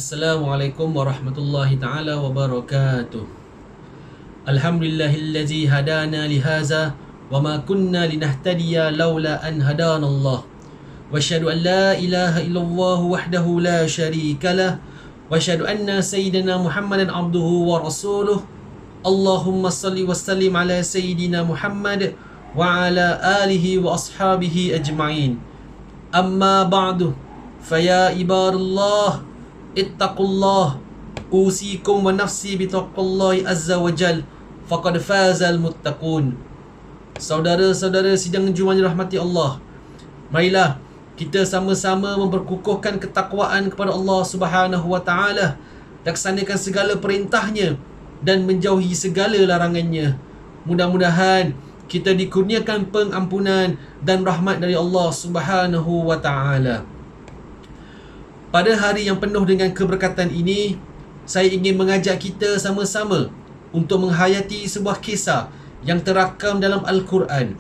Assalamualaikum warahmatullahi taala wabarakatuh. Alhamdulillahillazi hadana lihaza wa ma kunna linahtadiya laula an hadana Allah. Wa asyhadu an la ilaha illallah wahdahu la syarikalah wa asyhadu anna sayyidina Muhammadan abduhu wa rasuluh. Allahumma salli wa sallim ala sayyidina Muhammad wa ala alihi wa ashabihi ajma'in. Amma ba'du, faya ibadallah ittaqullah, usikum wa nafsi bitaqwallahi azza wa jal, faqad fazal muttaqun. Saudara-saudara sidang Jumaat dirahmati Allah, marilah kita sama-sama memperkukuhkan ketakwaan kepada Allah Subhanahu wa taala, laksanakan segala perintahnya dan menjauhi segala larangannya. Mudah-mudahan kita dikurniakan pengampunan dan rahmat dari Allah Subhanahu wa taala. Pada hari yang penuh dengan keberkatan ini, saya ingin mengajak kita sama-sama untuk menghayati sebuah kisah yang terakam dalam Al-Quran.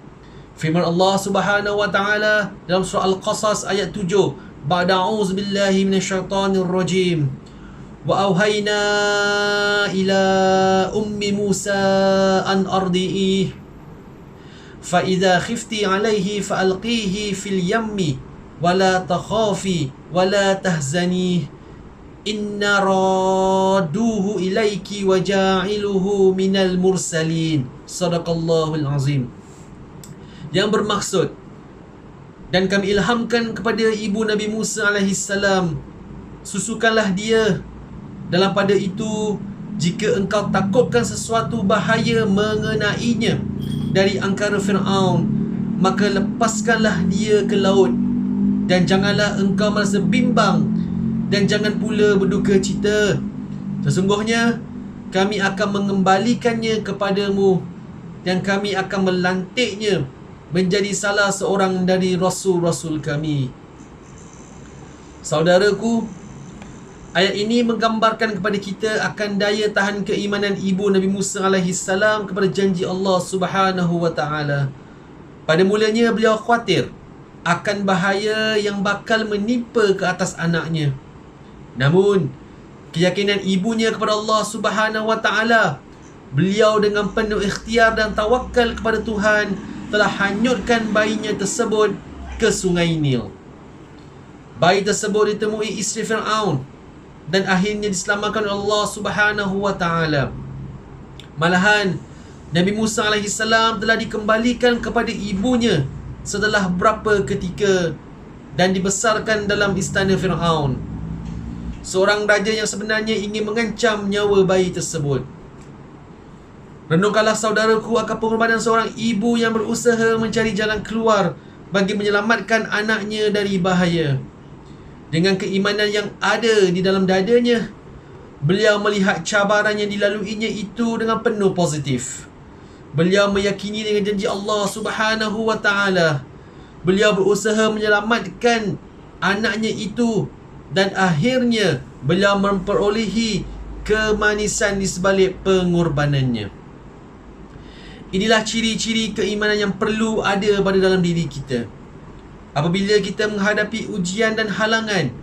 Firman Allah Subhanahu wa taala dalam surah Al-Qasas ayat 7, ba'da a'udzubillahi minasyaitonir rajim. Wa auhayna ila ummi Musa an ardi'i fa idza khifti 'alaihi fa alqihi fil yammi wala takhafi wala tahzani inna raduhu ilaiki wa ja'iluhu minal mursalin. Sadaqallahul azim. Yang bermaksud, dan kami ilhamkan kepada ibu Nabi Musa alaihissalam, susukanlah dia dalam pada itu jika engkau takutkan sesuatu bahaya mengenainya dari angkara Fir'aun, maka lepaskanlah dia ke laut. Dan janganlah engkau merasa bimbang, dan jangan pula berduka cita. Sesungguhnya kami akan mengembalikannya kepadamu, dan kami akan melantiknya menjadi salah seorang dari rasul-rasul kami. Saudaraku, ayat ini menggambarkan kepada kita akan daya tahan keimanan ibu Nabi Musa alaihissalam kepada janji Allah Subhanahu wa taala. Pada mulanya beliau khawatir akan bahaya yang bakal menimpa ke atas anaknya. Namun, keyakinan ibunya kepada Allah Subhanahu wa taala, beliau dengan penuh ikhtiar dan tawakal kepada Tuhan telah hanyutkan bayinya tersebut ke sungai Nil. Bayi tersebut ditemui isteri Fir'aun dan akhirnya diselamatkan oleh Allah Subhanahu wa taala. Malahan, Nabi Musa alaihissalam telah dikembalikan kepada ibunya setelah berapa ketika dan dibesarkan dalam istana Fir'aun. Seorang raja yang sebenarnya ingin mengancam nyawa bayi tersebut. Renungkanlah saudaraku akan pengorbanan seorang ibu yang berusaha mencari jalan keluar bagi menyelamatkan anaknya dari bahaya. Dengan keimanan yang ada di dalam dadanya, beliau melihat cabaran yang dilaluinya itu dengan penuh positif. Beliau meyakini dengan janji Allah Subhanahu wa taala. Beliau berusaha menyelamatkan anaknya itu dan akhirnya beliau memperolehi kemanisan di sebalik pengorbanannya. Inilah ciri-ciri keimanan yang perlu ada pada dalam diri kita. Apabila kita menghadapi ujian dan halangan,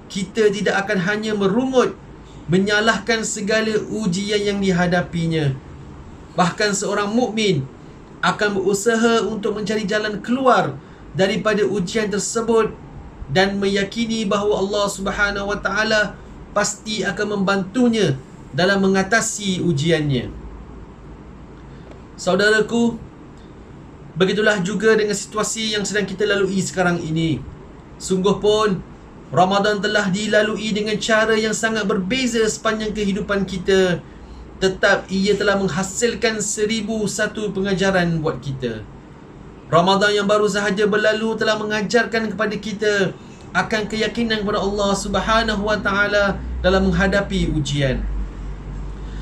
kita tidak akan hanya merungut menyalahkan segala ujian yang dihadapinya. Bahkan seorang mukmin akan berusaha untuk mencari jalan keluar daripada ujian tersebut dan meyakini bahawa Allah Subhanahu wa taala pasti akan membantunya dalam mengatasi ujiannya. Saudaraku, begitulah juga dengan situasi yang sedang kita lalui sekarang ini. Sungguh pun Ramadan telah dilalui dengan cara yang sangat berbeza sepanjang kehidupan kita, tetap ia telah menghasilkan 1001 pengajaran buat kita. Ramadan yang baru sahaja berlalu telah mengajarkan kepada kita akan keyakinan kepada Allah Subhanahu wa taala dalam menghadapi ujian.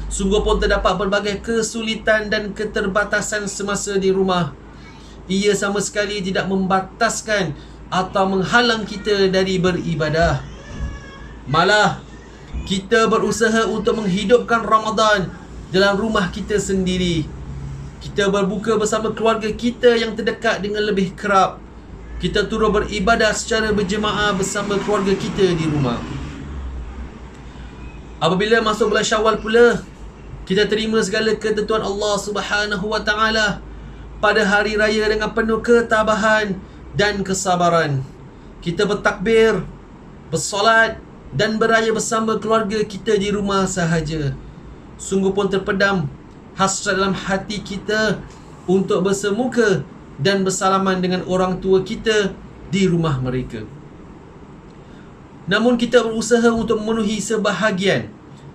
Sungguh pun terdapat berbagai kesulitan dan keterbatasan semasa di rumah. Ia sama sekali tidak membataskan atau menghalang kita dari beribadah. Malah, kita berusaha untuk menghidupkan Ramadan dalam rumah kita sendiri. Kita berbuka bersama keluarga kita yang terdekat dengan lebih kerap. Kita turut beribadah secara berjemaah bersama keluarga kita di rumah. Apabila masuk bulan Syawal pula, kita terima segala ketentuan Allah Subhanahu wa taala pada hari raya dengan penuh ketabahan dan kesabaran. Kita bertakbir, bersolat dan beraya bersama keluarga kita di rumah sahaja. Sungguh pun terpedam hasrat dalam hati kita untuk bersemuka dan bersalaman dengan orang tua kita di rumah mereka. Namun kita berusaha untuk memenuhi sebahagian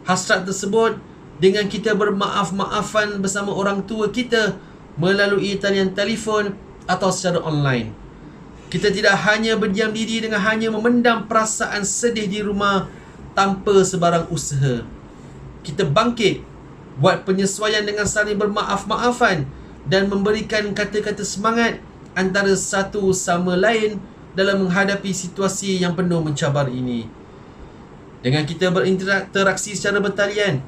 hasrat tersebut dengan kita bermaaf-maafan bersama orang tua kita melalui talian telefon atau secara online. Kita tidak hanya berdiam diri dengan hanya memendam perasaan sedih di rumah tanpa sebarang usaha. Kita bangkit, buat penyesuaian dengan saling bermaaf-maafan dan memberikan kata-kata semangat antara satu sama lain dalam menghadapi situasi yang penuh mencabar ini. Dengan kita berinteraksi secara bertalian,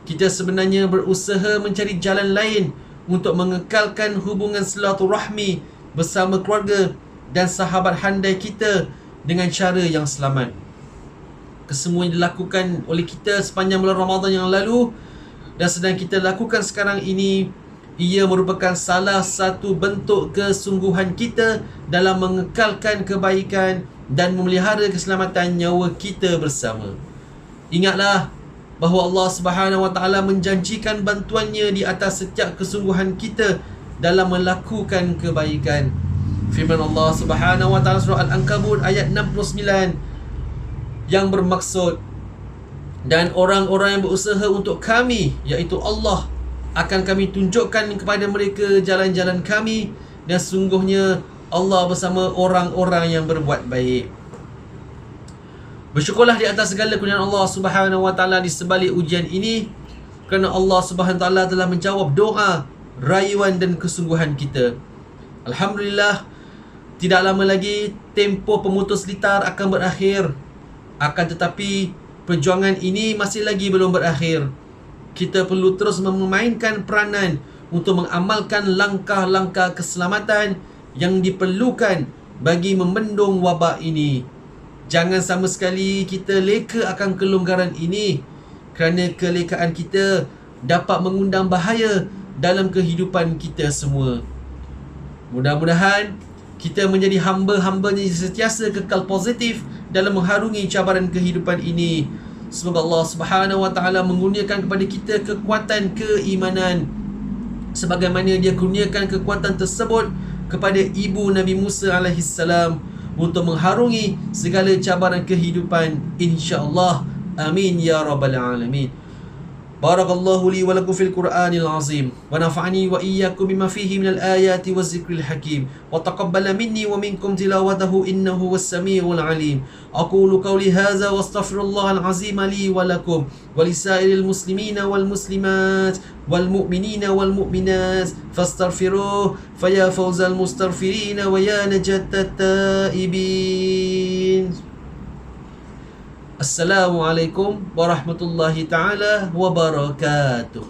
kita sebenarnya berusaha mencari jalan lain untuk mengekalkan hubungan silaturahmi bersama keluarga dan sahabat handai kita dengan cara yang selamat. Kesemua yang dilakukan oleh kita sepanjang bulan Ramadan yang lalu dan sedang kita lakukan sekarang ini, ia merupakan salah satu bentuk kesungguhan kita dalam mengekalkan kebaikan dan memelihara keselamatan nyawa kita bersama. Ingatlah bahawa Allah Subhanahu wa taala menjanjikan bantuannya di atas setiap kesungguhan kita dalam melakukan kebaikan. Firman Allah Subhanahu wa taala surah Al-Ankabut ayat 69 yang bermaksud, dan orang-orang yang berusaha untuk kami, iaitu Allah, akan kami tunjukkan kepada mereka jalan-jalan kami, dan sungguhnya Allah bersama orang-orang yang berbuat baik. Bersyukurlah di atas segala kurniaan Allah Subhanahu wa taala di sebalik ujian ini, kerana Allah Subhanahu wa taala telah menjawab doa, rayuan dan kesungguhan kita. Alhamdulillah, tidak lama lagi tempoh pemutus litar akan berakhir. Akan tetapi perjuangan ini masih lagi belum berakhir. Kita perlu terus memainkan peranan untuk mengamalkan langkah-langkah keselamatan yang diperlukan bagi membendung wabak ini. Jangan sama sekali kita leka akan kelonggaran ini, kerana kelekaan kita dapat mengundang bahaya dalam kehidupan kita semua. Mudah-mudahan kita menjadi hamba-hambanya yang sentiasa kekal positif dalam mengharungi cabaran kehidupan ini. Semoga Allah Subhanahu wa taala mengurniakan kepada kita kekuatan keimanan sebagaimana Dia kurniakan kekuatan tersebut kepada ibu Nabi Musa alaihissalam untuk mengharungi segala cabaran kehidupan, insya-Allah. Amin ya rabbal alamin. Barakallahu li wa lakum fil Qur'anil azim wa nafa'ani wa iyyakum bima fihi minal ayati waz zikril hakim wa taqabbala minni wa minkum tilawatahu innahu was samiul alim. Aqulu qawli hadza wa astaghfirullahal azim li wa lakum wa lisairil muslimina wal muslimat wal mu'minina wal mu'minat fastaghfiruhu fa ya fawzal mustaghfirin wa ya najatat taibin. Assalamualaikum warahmatullahi taala wabarakatuh.